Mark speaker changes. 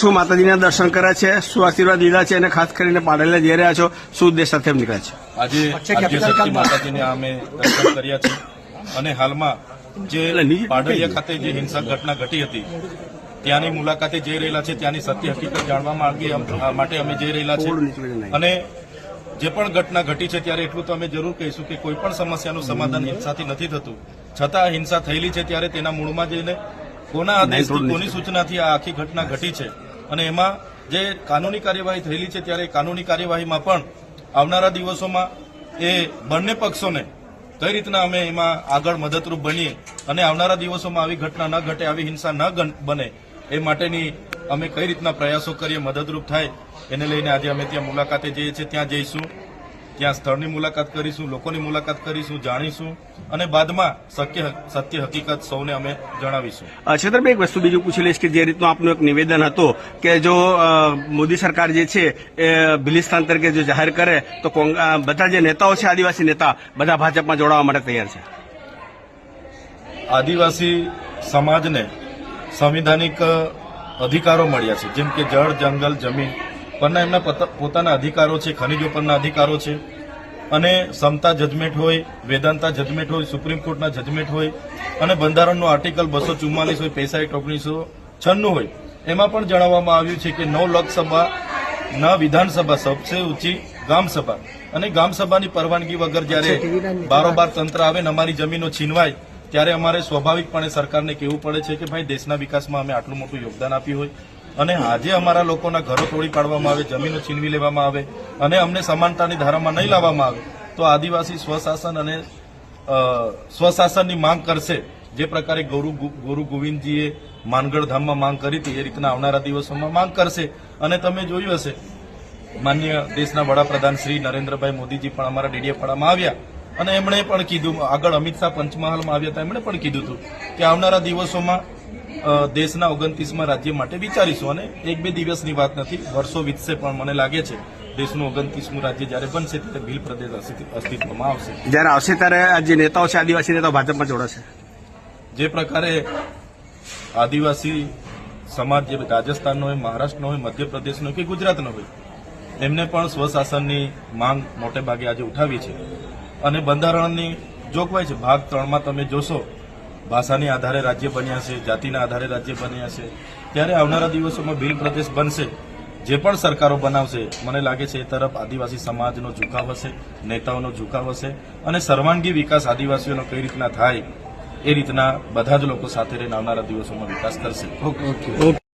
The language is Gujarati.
Speaker 1: શું માતાજીના દર્શન કર્યા છે, શું આશીર્વાદ લીધા છે અને ખાસ કરીને પાડેલા જઈ રહ્યા છો, શું ઉદ્દેશ સાથે નીકળ્યા છે?
Speaker 2: આજે આદ્યશક્તિ માતાજીને અમે દર્શન કર્યા છે અને હાલમાં જે પાડલિયા ખાતે જે હિંસક ઘટના ઘટી હતી ત્યાંની મુલાકાતે જઈ રહેલા છે, ત્યાંની સત્ય હકીકત જાણવા માટે અમે જઈ રહેલા છે અને જે પણ ઘટના ઘટી છે ત્યારે એટલું તો અમે જરૂર કહીશું કે કોઈ પણ સમસ્યાનું સમાધાન હિંસાથી નથી થતું, છતાં હિંસા થયેલી છે ત્યારે તેના મૂળમાં જઈને કોના આદેશથી કોની સૂચનાથી આ આખી ઘટના ઘટી છે અને એમાં જે કાનૂની કાર્યવાહી થયેલી છે ત્યારે કાનૂની કાર્યવાહીમાં પણ આવનારા દિવસોમાં એ બંને પક્ષોને કઈ રીતના અમે એમાં આગળ મદદરૂપ બનીએ અને આવનારા દિવસોમાં આવી ઘટના ન ઘટે, આવી હિંસા ન બને એ માટેની અમે કઈ રીતના પ્રયાસો કરીએ, મદદરૂપ થાય એને લઈને આજે અમે ત્યાં મુલાકાતે જઈએ છીએ, ત્યાં જઈશું, ત્યાં સ્થળની મુલાકાત કરીશું, લોકોની મુલાકાત કરીશું, જાણીશું અને બાદમાં સત્ય હકીકત સૌને અમે જણાવીશું.
Speaker 1: છેતરભાઈ, એક વસ્તુ બીજું પૂછી લઈશ કે જે રીતનું આપનું એક નિવેદન હતું કે જો મોદી સરકાર જે છે એ ભિલિસ્તાન તરીકે જો જાહેર કરે તો બધા જે નેતાઓ છે આદિવાસી નેતા બધા ભાજપમાં જોડાવા માટે તૈયાર છે.
Speaker 2: આદિવાસી સમાજને સંવિધાનિક અધિકારો મળ્યા છે, જેમ કે જળ, જંગલ, જમીન પરના એમના પોતાના અધિકારો છે, ખનિજો પરના અધિકારો છે અને સમતા જજમેન્ટ હોય, વેદાંતા જજમેન્ટ હોય, સુપ્રીમ કોર્ટના જજમેન્ટ હોય અને બંધારણનો આર્ટિકલ 244 હોય, પૈસા એક્ટ 1996 હોય, એમાં પણ જણાવવામાં આવ્યું છે કે ન લોકસભા ન વિધાનસભા, સબસે ઊંચી ગામસભા અને ગામસભાની પરવાનગી વગર જયારે બારોબાર તંત્ર આવે ને અમારી જમીનો છીનવાય ત્યારે અમારે સ્વાભાવિકપણે સરકારને કહેવું પડે છે કે ભાઈ દેશના વિકાસમાં અમે આટલું મોટું યોગદાન આપ્યું હોય અને આજે અમારા લોકોના ઘરો તોડી પાડવામાં આવે, જમીનો છીનવી લેવામાં આવે અને અમને સમાનતાની ધારામાં નહીં લાવવામાં આવે તો આદિવાસી સ્વશાસન અને સ્વશાસનની માંગ કરશે. જે પ્રકારે ગુરુ ગોવિંદજીએ માનગઢ ધામમાં માંગ કરી હતી એ રીતના આવનારા દિવસોમાં માંગ કરશે અને તમે જોયું હશે માન્ય દેશના વડાપ્રધાન શ્રી નરેન્દ્રભાઈ મોદીજી પણ અમારા ડેડિયાપાડામાં આવ્યા અને એમણે પણ કીધું, આગળ અમિત શાહ પંચમહાલમાં આવ્યા હતા, એમણે પણ કીધું હતું કે આવનારા દિવસોમાં દેશના 29મા રાજ્ય માટે વિચારીશું અને 1-2 દિવસની વાત નથી, વર્ષો વીતશે પણ મને લાગે છે દેશનું 29મું રાજ્ય જયારે બનશે ત્યારે ભીલ પ્રદેશ અસ્તિત્વમાં આવશે.
Speaker 1: જયારે આવશે ત્યારે જે નેતાઓ છે આદિવાસી નેતાઓ ભાજપમાં જોડાશે.
Speaker 2: જે પ્રકારે આદિવાસી સમાજ જે રાજસ્થાનનો હોય, મહારાષ્ટ્રનો હોય, મધ્યપ્રદેશનો હોય કે ગુજરાતનો હોય એમને પણ સ્વશાસનની માંગ મોટે ભાગે આજે ઉઠાવી છે અને બંધારણની જોગવાઈ છે. ભાગ 3માં તમે જોશો ભાષાની આધારે રાજ્ય બન્યા છે, જાતિના આધારે રાજ્ય બન્યા છે, ત્યારે આવનારા દિવસોમાં ભીલ પ્રદેશ બનશે. જે પણ સરકારો બનાવશે મને લાગે છે એ તરફ આદિવાસી સમાજનો ઝુકાવ હશે, નેતાઓનો ઝુકાવ હશે અને સર્વાંગી વિકાસ આદિવાસીઓનો કઈ રીતના થાય એ રીતના બધા જ લોકો સાથે રહીને આવનારા દિવસોમાં વિકાસ કરશે.
Speaker 1: ઓકે.